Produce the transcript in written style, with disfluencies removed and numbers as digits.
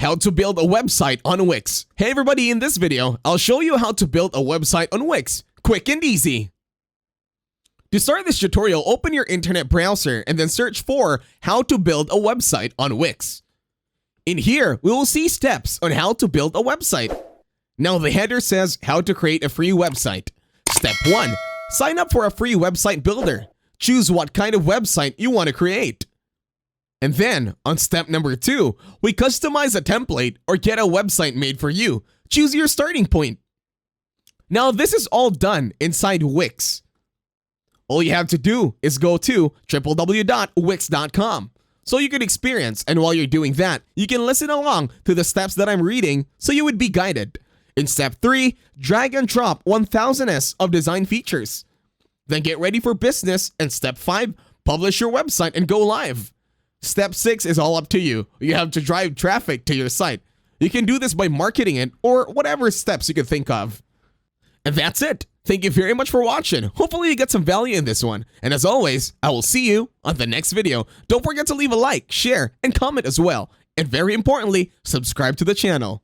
How to build a website on Wix. Hey everybody, in this video, I'll show you how to build a website on Wix, quick and easy. To start this tutorial, open your internet browser and then search for how to build a website on Wix. In here, we will see steps on how to build a website. Now the header says how to create a free website. Step 1. Sign up for a free website builder. Choose what kind of website you want to create. And then, on step number 2, we customize a template or get a website made for you. Choose your starting point. Now this is all done inside Wix. All you have to do is go to www.wix.com so you can experience, and while you're doing that, you can listen along to the steps that I'm reading so you would be guided. In step 3, drag and drop 1000s of design features. Then get ready for business, and step 5, publish your website and go live. Step 6 is all up to you. You have to drive traffic to your site. You can do this by marketing it or whatever steps you can think of. And that's it. Thank you very much for watching. Hopefully you get some value in this one. And as always, I will see you on the next video. Don't forget to leave a like, share, and comment as well. And very importantly, subscribe to the channel.